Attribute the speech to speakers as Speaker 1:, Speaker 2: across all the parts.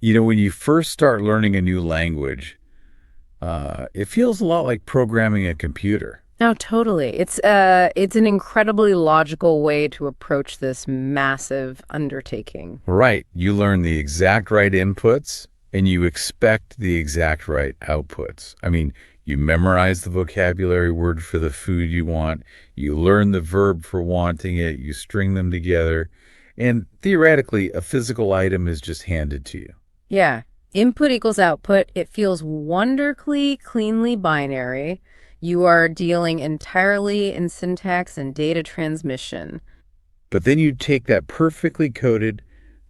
Speaker 1: When you first start learning a new language, it feels a lot like programming a computer.
Speaker 2: No, totally. It's an incredibly logical way to approach this massive undertaking.
Speaker 1: Right. You learn the exact right inputs and you expect the exact right outputs. I mean, you memorize the vocabulary word for the food you want, you learn the verb for wanting it, you string them together, and theoretically, a physical item is just handed to you.
Speaker 2: Yeah. Input equals output. It feels wonderfully, cleanly binary. You are dealing entirely in syntax and data transmission.
Speaker 1: But then you take that perfectly coded,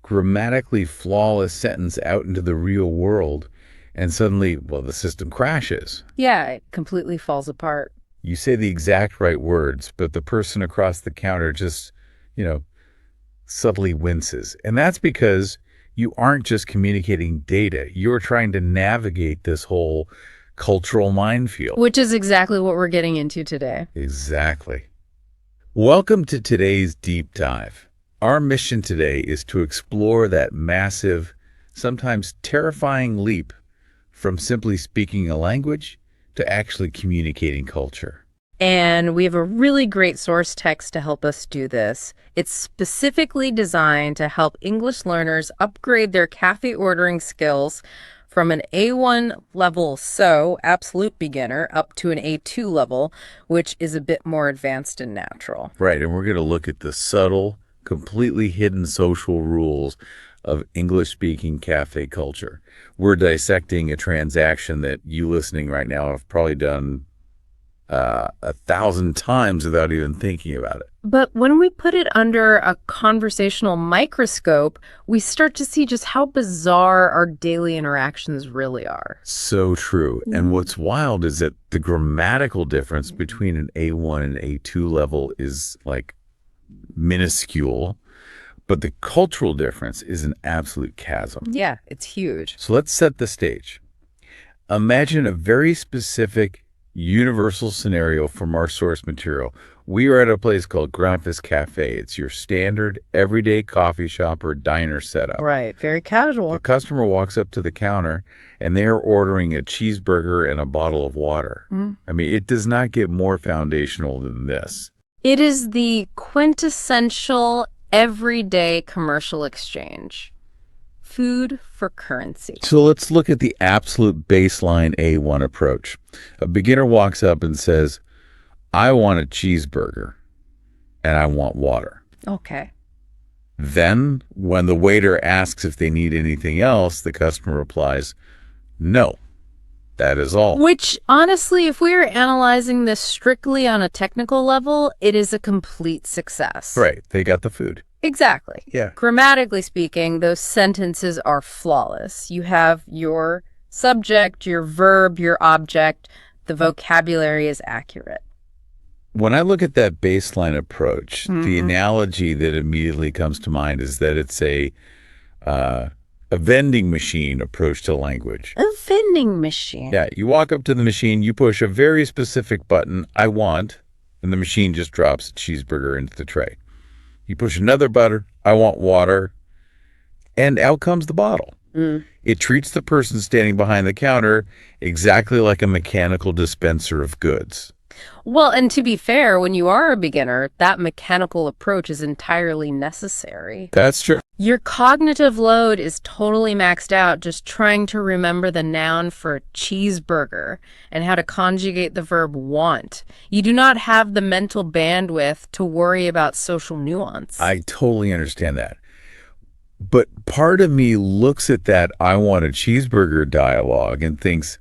Speaker 1: grammatically flawless sentence out into the real world, and suddenly, well, the system crashes.
Speaker 2: Yeah, it completely falls apart.
Speaker 1: You say the exact right words, but the person across the counter just, you know, subtly winces. And that's because you aren't just communicating data. You're trying to navigate this whole cultural minefield.
Speaker 2: Which is exactly what we're getting into today.
Speaker 1: Exactly. Welcome to today's deep dive. Our mission today is to explore that massive, sometimes terrifying leap from simply speaking a language to actually communicating culture.
Speaker 2: And we have a really great source text to help us do this. It's specifically designed to help English learners upgrade their cafe ordering skills from an A1 level, so absolute beginner, up to an A2 level, which is a bit more advanced and natural.
Speaker 1: Right, and we're going to look at the subtle, completely hidden social rules of English-speaking cafe culture. We're dissecting a transaction that you listening right now have probably done 1,000 times without even thinking about it.
Speaker 2: But when we put it under a conversational microscope, we start to see just how bizarre our daily interactions really are.
Speaker 1: So true. And what's wild is that the grammatical difference between an A1 and A2 level is like minuscule, but the cultural difference is an absolute chasm.
Speaker 2: Yeah, it's huge.
Speaker 1: So let's set the stage. Imagine a very specific universal scenario from our source material. We are at a place called Grandpa's Cafe. It's your standard everyday coffee shop or diner setup.
Speaker 2: Right, very casual.
Speaker 1: The customer walks up to the counter and they're ordering a cheeseburger and a bottle of water. I mean, it does not get more foundational than this.
Speaker 2: It is the quintessential everyday commercial exchange. Food for currency.
Speaker 1: So let's look at the absolute baseline A1 approach. A beginner walks up and says, I want a cheeseburger and I want water.
Speaker 2: Okay.
Speaker 1: Then when the waiter asks if they need anything else, the customer replies, no, that is all.
Speaker 2: Which, honestly, if we are analyzing this strictly on a technical level, it is a complete success.
Speaker 1: Right. They got the food.
Speaker 2: Exactly.
Speaker 1: Yeah.
Speaker 2: Grammatically speaking, those sentences are flawless. You have your subject, your verb, your object. The vocabulary is accurate.
Speaker 1: When I look at that baseline approach, the analogy that immediately comes to mind is that it's a vending machine approach to language.
Speaker 2: A vending machine.
Speaker 1: Yeah, you walk up to the machine, you push a very specific button, I want, and the machine just drops a cheeseburger into the tray. You push another button, I want water, and out comes the bottle. It treats the person standing behind the counter exactly like a mechanical dispenser of goods.
Speaker 2: Well, and to be fair, when you are a beginner, that mechanical approach is entirely necessary.
Speaker 1: That's true.
Speaker 2: Your cognitive load is totally maxed out just trying to remember the noun for cheeseburger and how to conjugate the verb want. You do not have the mental bandwidth to worry about social nuance.
Speaker 1: I totally understand that. But part of me looks at that I want a cheeseburger dialogue and thinks,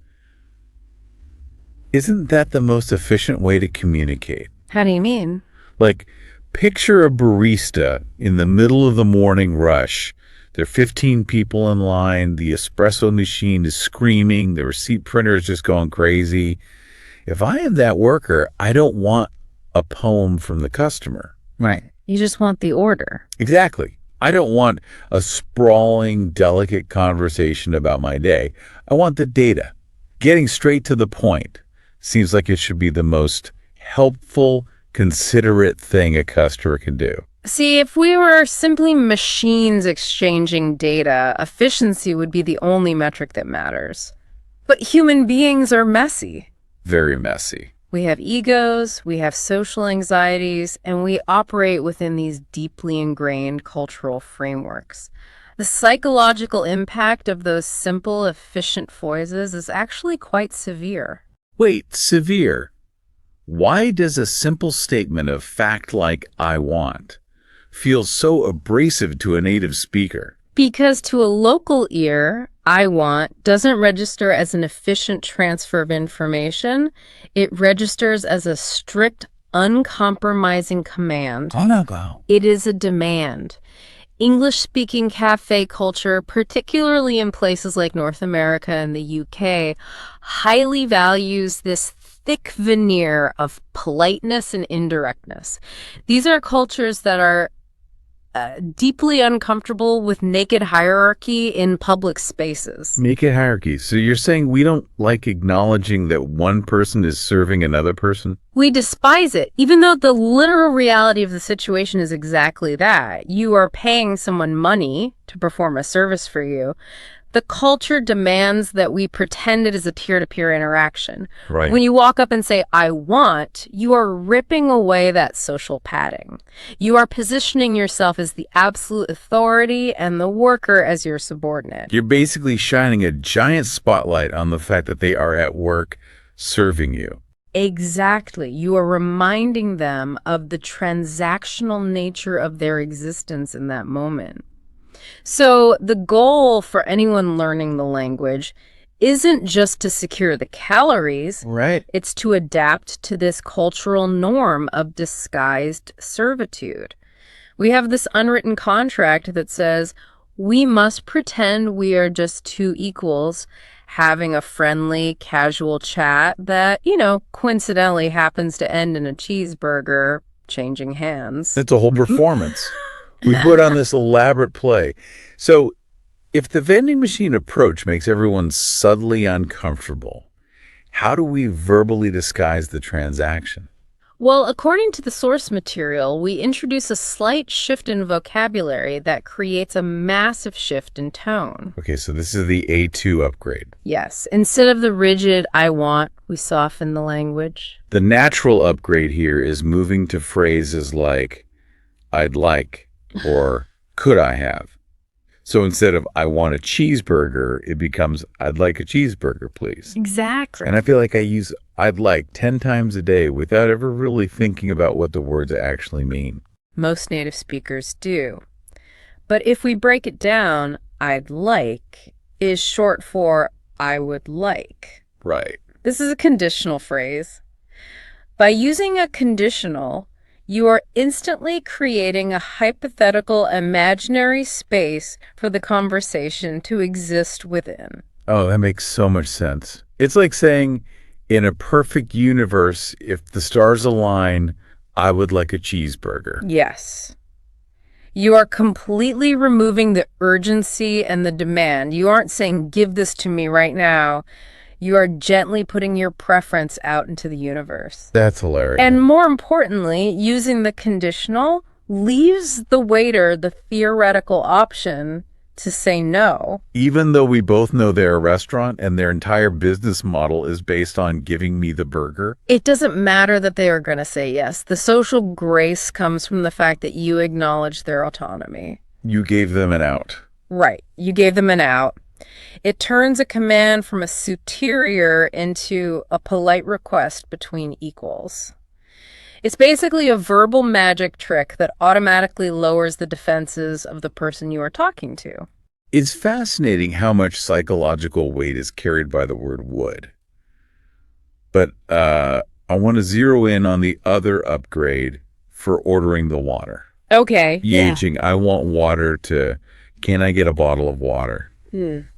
Speaker 1: isn't that the most efficient way to communicate?
Speaker 2: How do you mean?
Speaker 1: Like, picture a barista in the middle of the morning rush. There are 15 people in line. The espresso machine is screaming. The receipt printer is just going crazy. If I am that worker, I don't want a poem from the customer.
Speaker 2: Right. You just want the order.
Speaker 1: Exactly. I don't want a sprawling, delicate conversation about my day. I want the data. Getting straight to the point seems like it should be the most helpful, considerate thing a customer can do.
Speaker 2: See, if we were simply machines exchanging data, efficiency would be the only metric that matters. But human beings are messy.
Speaker 1: Very messy.
Speaker 2: We have egos, we have social anxieties, and we operate within these deeply ingrained cultural frameworks. The psychological impact of those simple, efficient phrases is actually quite severe.
Speaker 1: Wait, severe. Why does a simple statement of fact like "I want" feel so abrasive to a native speaker?
Speaker 2: Because to a local ear, I want doesn't register as an efficient transfer of information. It registers as a strict, uncompromising command. It is a demand. English-speaking cafe culture, particularly in places like North America and the UK, highly values this thick veneer of politeness and indirectness. These are cultures that are deeply uncomfortable with naked hierarchy in public spaces.
Speaker 1: Make it hierarchy. So you're saying we don't like acknowledging that one person is serving another person?
Speaker 2: We despise it, even though the literal reality of the situation is exactly that. You are paying someone money to perform a service for you. The culture demands that we pretend it is a peer-to-peer interaction.
Speaker 1: Right.
Speaker 2: When you walk up and say, I want, you are ripping away that social padding. You are positioning yourself as the absolute authority and the worker as your subordinate.
Speaker 1: You're basically shining a giant spotlight on the fact that they are at work serving you.
Speaker 2: Exactly. You are reminding them of the transactional nature of their existence in that moment. So the goal for anyone learning the language isn't just to secure the calories.
Speaker 1: Right.
Speaker 2: It's to adapt to this cultural norm of disguised servitude. We have this unwritten contract that says we must pretend we are just two equals having a friendly, casual chat that, coincidentally happens to end in a cheeseburger changing hands.
Speaker 1: It's a whole performance. We put on this elaborate play. So if the vending machine approach makes everyone subtly uncomfortable, how do we verbally disguise the transaction?
Speaker 2: Well, according to the source material, we introduce a slight shift in vocabulary that creates a massive shift in tone.
Speaker 1: Okay, so this is the A2 upgrade.
Speaker 2: Yes, instead of the rigid I want, we soften the language.
Speaker 1: The natural upgrade here is moving to phrases like I'd like or could I have. So instead of I want a cheeseburger, it becomes I'd like a cheeseburger, please.
Speaker 2: Exactly.
Speaker 1: And I feel like I use I'd like 10 times a day without ever really thinking about what the words actually mean.
Speaker 2: Most native speakers do. But if we break it down, I'd like is short for I would like.
Speaker 1: Right.
Speaker 2: This is a conditional phrase. By using a conditional, you are instantly creating a hypothetical imaginary space for the conversation to exist within.
Speaker 1: Oh, that makes so much sense. It's like saying, in a perfect universe, if the stars align, I would like a cheeseburger.
Speaker 2: Yes. You are completely removing the urgency and the demand. You aren't saying, give this to me right now. You are gently putting your preference out into the universe.
Speaker 1: That's hilarious.
Speaker 2: And more importantly, using the conditional leaves the waiter the theoretical option to say no.
Speaker 1: Even though we both know they're a restaurant and their entire business model is based on giving me the burger.
Speaker 2: It doesn't matter that they are going to say yes. The social grace comes from the fact that you acknowledge their autonomy.
Speaker 1: You gave them an out.
Speaker 2: Right. You gave them an out. It turns a command from a superior into a polite request between equals. It's basically a verbal magic trick that automatically lowers the defenses of the person you are talking to.
Speaker 1: It's fascinating how much psychological weight is carried by the word would. But I want to zero in on the other upgrade for ordering the water.
Speaker 2: Okay.
Speaker 1: Yaging, I want water to, can I get a bottle of water?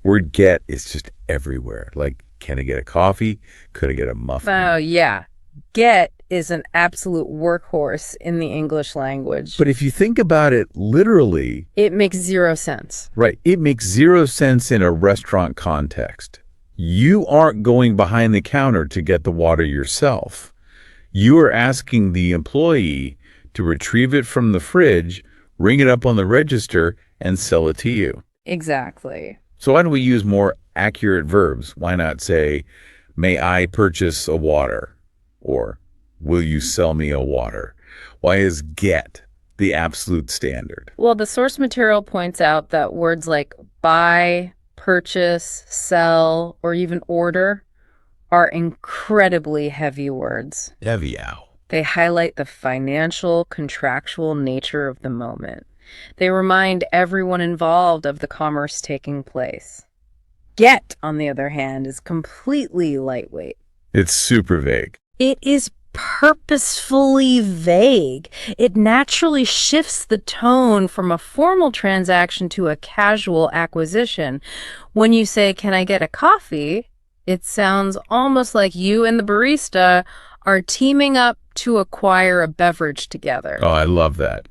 Speaker 1: Word get is just everywhere. Like, can I get a coffee? Could I get a muffin?
Speaker 2: Oh, yeah. Get is an absolute workhorse in the English language.
Speaker 1: But if you think about it literally,
Speaker 2: it makes zero sense.
Speaker 1: Right. It makes zero sense in a restaurant context. You aren't going behind the counter to get the water yourself. You are asking the employee to retrieve it from the fridge, ring it up on the register, and sell it to you.
Speaker 2: Exactly.
Speaker 1: So why don't we use more accurate verbs? Why not say, may I purchase a water? Or will you sell me a water? Why is get the absolute standard?
Speaker 2: Well, the source material points out that words like buy, purchase, sell, or even order are incredibly heavy words.
Speaker 1: Heavy ow.
Speaker 2: They highlight the financial, contractual nature of the moment. They remind everyone involved of the commerce taking place. Get, on the other hand, is completely lightweight.
Speaker 1: It's super vague.
Speaker 2: It is purposefully vague. It naturally shifts the tone from a formal transaction to a casual acquisition. When you say, "Can I get a coffee?" it sounds almost like you and the barista are teaming up to acquire a beverage together.
Speaker 1: Oh, I love that.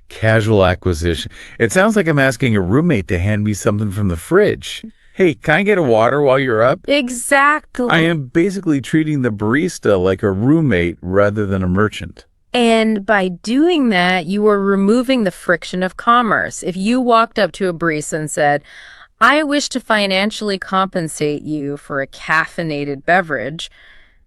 Speaker 1: Casual acquisition. It sounds like I'm asking a roommate to hand me something from the fridge. Hey, can I get a water while you're up?
Speaker 2: Exactly.
Speaker 1: I am basically treating the barista like a roommate rather than a merchant.
Speaker 2: And by doing that, you are removing the friction of commerce. If you walked up to a barista and said, "I wish to financially compensate you for a caffeinated beverage,"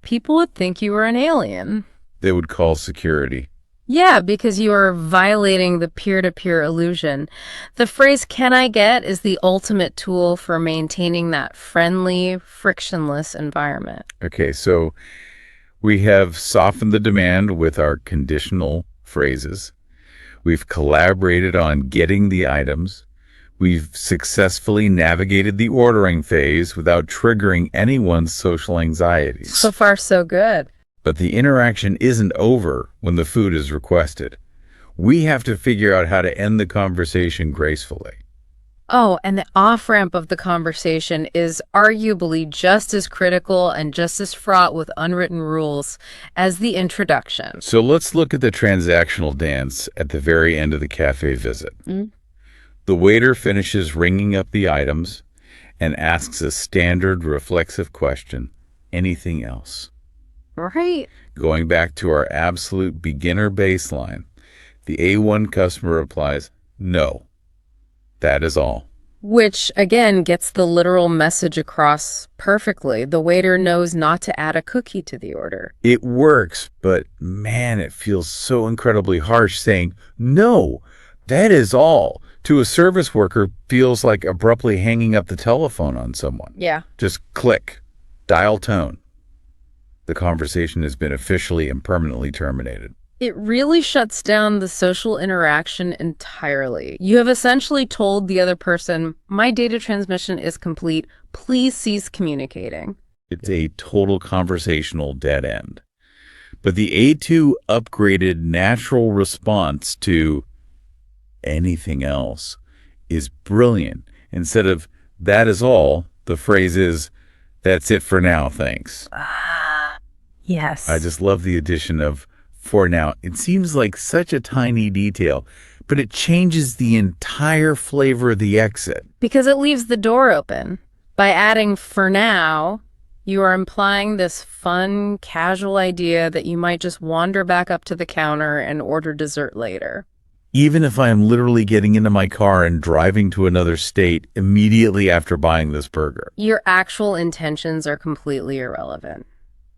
Speaker 2: people would think you were an alien.
Speaker 1: They would call security.
Speaker 2: Yeah, because you are violating the peer-to-peer illusion. The phrase "can I get" is the ultimate tool for maintaining that friendly, frictionless environment.
Speaker 1: Okay, so we have softened the demand with our conditional phrases. We've collaborated on getting the items. We've successfully navigated the ordering phase without triggering anyone's social anxieties.
Speaker 2: So far, so good.
Speaker 1: But the interaction isn't over when the food is requested. We have to figure out how to end the conversation gracefully.
Speaker 2: Oh, and the off-ramp of the conversation is arguably just as critical and just as fraught with unwritten rules as the introduction.
Speaker 1: So let's look at the transactional dance at the very end of the cafe visit. The waiter finishes ringing up the items and asks a standard reflexive question, anything else?
Speaker 2: Right.
Speaker 1: Going back to our absolute beginner baseline, the A1 customer replies, no, that is all.
Speaker 2: Which, again, gets the literal message across perfectly. The waiter knows not to add a cookie to the order.
Speaker 1: It works, but man, it feels so incredibly harsh saying, no, that is all. To a service worker, feels like abruptly hanging up the telephone on someone.
Speaker 2: Yeah.
Speaker 1: Just click, dial tone. The conversation has been officially and permanently terminated.
Speaker 2: It really shuts down the social interaction entirely. You have essentially told the other person, "My data transmission is complete. Please cease communicating."
Speaker 1: It's a total conversational dead end. But the A2 upgraded natural response to anything else is brilliant. Instead of that is all, the phrase is that's it for now, thanks.
Speaker 2: Yes.
Speaker 1: I just love the addition of for now. It seems like such a tiny detail, but it changes the entire flavor of the exit.
Speaker 2: Because it leaves the door open. By adding "for now," you are implying this fun, casual idea that you might just wander back up to the counter and order dessert later.
Speaker 1: Even if I am literally getting into my car and driving to another state immediately after buying this burger.
Speaker 2: Your actual intentions are completely irrelevant.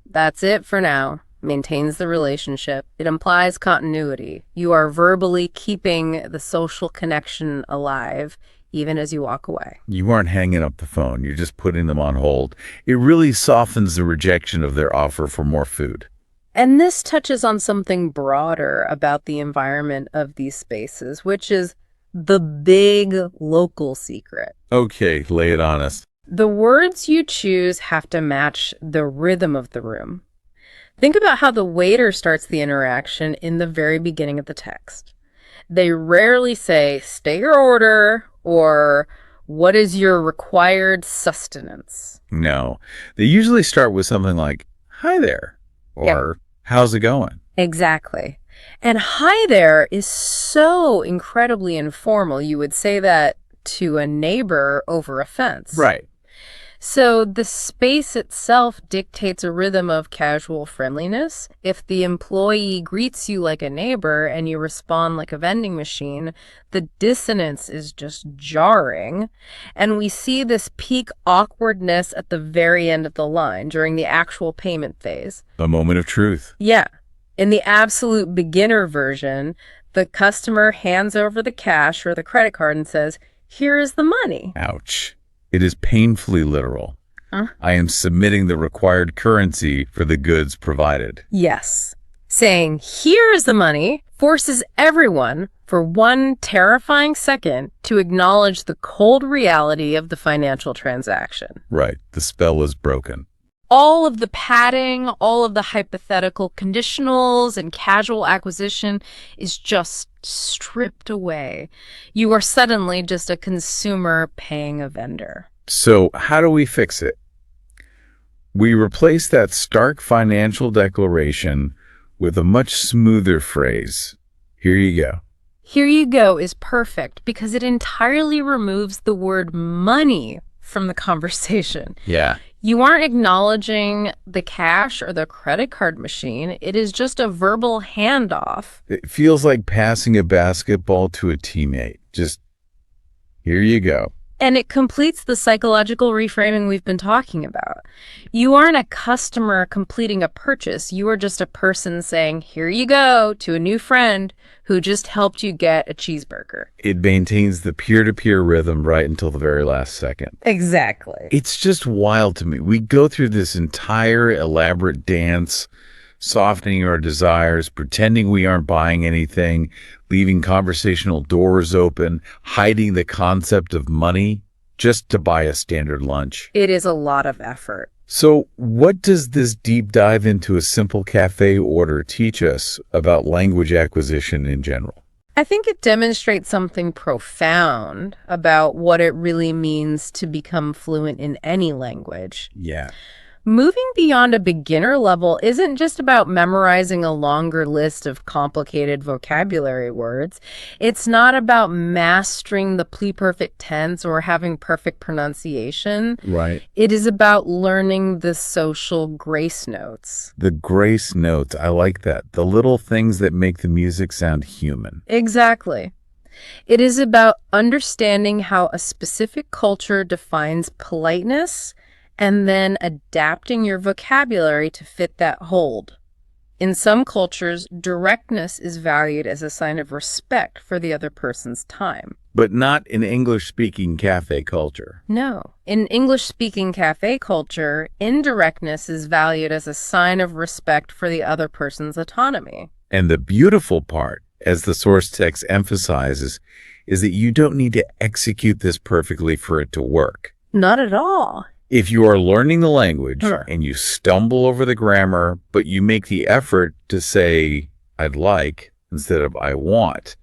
Speaker 2: That's it for now. Maintains the relationship. It implies continuity. You are verbally keeping the social connection alive, even as you walk away.
Speaker 1: You aren't hanging up the phone. You're just putting them on hold. It really softens the rejection of their offer for more food.
Speaker 2: And this touches on something broader about the environment of these spaces, which is the big local secret.
Speaker 1: Okay, lay it on us.
Speaker 2: The words you choose have to match the rhythm of the room. Think about how the waiter starts the interaction in the very beginning of the text. They rarely say, "State your order," or "What is your required sustenance?"
Speaker 1: No, they usually start with something like, "Hi there," or "How's it going?"
Speaker 2: Exactly. And "hi there" is so incredibly informal. You would say that to a neighbor over a fence.
Speaker 1: Right.
Speaker 2: So the space itself dictates a rhythm of casual friendliness. If the employee greets you like a neighbor and you respond like a vending machine, the dissonance is just jarring. And we see this peak awkwardness at the very end of the line during the actual payment phase.
Speaker 1: A moment of truth.
Speaker 2: Yeah. In the absolute beginner version, the customer hands over the cash or the credit card and says, "Here is the money."
Speaker 1: Ouch. It is painfully literal.
Speaker 2: Huh?
Speaker 1: I am submitting the required currency for the goods provided.
Speaker 2: Yes. Saying, "Here is the money," forces everyone, for one terrifying second, to acknowledge the cold reality of the financial transaction.
Speaker 1: Right. The spell is broken.
Speaker 2: All of the padding, all of the hypothetical conditionals and casual acquisition is just stripped away. You are suddenly just a consumer paying a vendor.
Speaker 1: So how do we fix it? We replace that stark financial declaration with a much smoother phrase. Here you go.
Speaker 2: Here you go is perfect because it entirely removes the word money from the conversation.
Speaker 1: Yeah.
Speaker 2: You aren't acknowledging the cash or the credit card machine. It is just a verbal handoff.
Speaker 1: It feels like passing a basketball to a teammate. Just, here you go.
Speaker 2: And it completes the psychological reframing we've been talking about. You aren't a customer completing a purchase. You are just a person saying, "Here you go," to a new friend who just helped you get a cheeseburger.
Speaker 1: It maintains the peer-to-peer rhythm right until the very last second.
Speaker 2: Exactly.
Speaker 1: It's just wild to me. We go through this entire elaborate dance, softening our desires, pretending we aren't buying anything, leaving conversational doors open, hiding the concept of money just to buy a standard lunch.
Speaker 2: It is a lot of effort.
Speaker 1: So what does this deep dive into a simple cafe order teach us about language acquisition in general?
Speaker 2: I think it demonstrates something profound about what it really means to become fluent in any language.
Speaker 1: Yeah.
Speaker 2: Moving beyond a beginner level isn't just about memorizing a longer list of complicated vocabulary words. It's not about mastering the pre-perfect tense or having perfect pronunciation.
Speaker 1: Right.
Speaker 2: It is about learning the social grace notes.
Speaker 1: The grace notes, I like that. The little things that make the music sound human.
Speaker 2: Exactly. It is about understanding how a specific culture defines politeness and then adapting your vocabulary to fit that hold. In some cultures, directness is valued as a sign of respect for the other person's time.
Speaker 1: But not in English-speaking cafe culture.
Speaker 2: No. In English-speaking cafe culture, indirectness is valued as a sign of respect for the other person's autonomy.
Speaker 1: And the beautiful part, as the source text emphasizes, is that you don't need to execute this perfectly for it to work.
Speaker 2: Not at all.
Speaker 1: If you are learning the language
Speaker 2: Sure.
Speaker 1: and you stumble over the grammar, but you make the effort to say, "I'd like," instead of "I want,"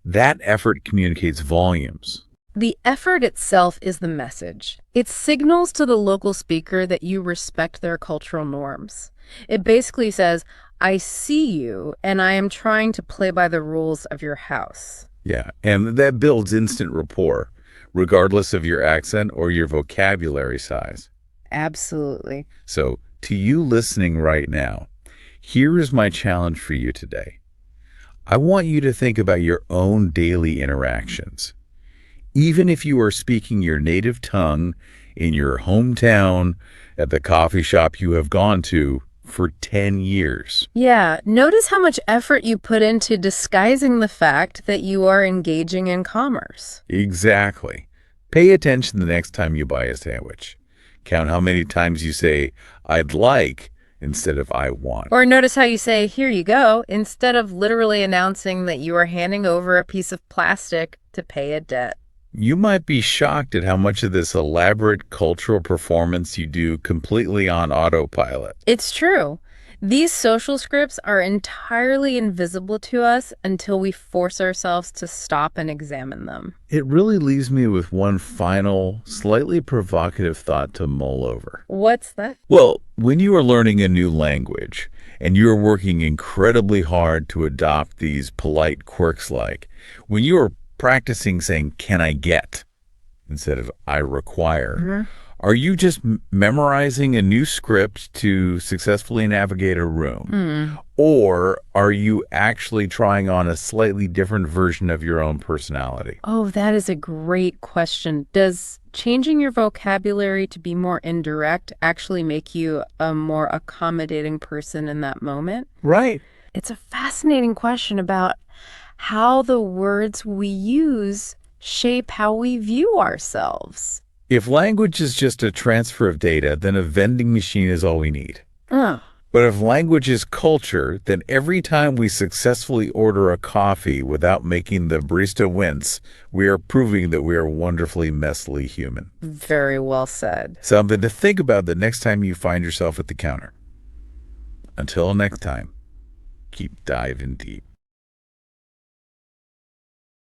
Speaker 1: that effort communicates volumes.
Speaker 2: The effort itself is the message. It signals to the local speaker that you respect their cultural norms. It basically says, "I see you, and I am trying to play by the rules of your house."
Speaker 1: Yeah, and that builds instant rapport, regardless of your accent or your vocabulary size.
Speaker 2: Absolutely.
Speaker 1: So, to you listening right now, here is my challenge for you today. I want you to think about your own daily interactions. Even if you are speaking your native tongue in your hometown, at the coffee shop you have gone to for 10 years.
Speaker 2: Yeah, notice how much effort you put into disguising the fact that you are engaging in commerce.
Speaker 1: Exactly. Pay attention the next time you buy a sandwich. Count how many times you say, "I'd like," instead of "I want."
Speaker 2: Or notice how you say, "Here you go," instead of literally announcing that you are handing over a piece of plastic to pay a debt.
Speaker 1: You might be shocked at how much of this elaborate cultural performance you do completely on autopilot.
Speaker 2: It's true. These social scripts are entirely invisible to us until we force ourselves to stop and examine them.
Speaker 1: It really leaves me with one final, slightly provocative thought to mull over.
Speaker 2: What's that?
Speaker 1: Well, when you are learning a new language and you are working incredibly hard to adopt these polite quirks when you are practicing saying, "Can I get?" instead of "I require," Are you just memorizing a new script to successfully navigate a room? Or are you actually trying on a slightly different version of your own personality?
Speaker 2: Oh, that is a great question. Does changing your vocabulary to be more indirect actually make you a more accommodating person in that moment?
Speaker 1: Right.
Speaker 2: It's a fascinating question about how the words we use shape how we view ourselves.
Speaker 1: If language is just a transfer of data, then a vending machine is all we need.
Speaker 2: Oh,
Speaker 1: But if language is culture, then every time we successfully order a coffee without making the barista wince, we are proving that we are wonderfully messily human.
Speaker 2: very well said.
Speaker 1: Something to think about the next time you find yourself at the counter. Until next time, keep diving deep.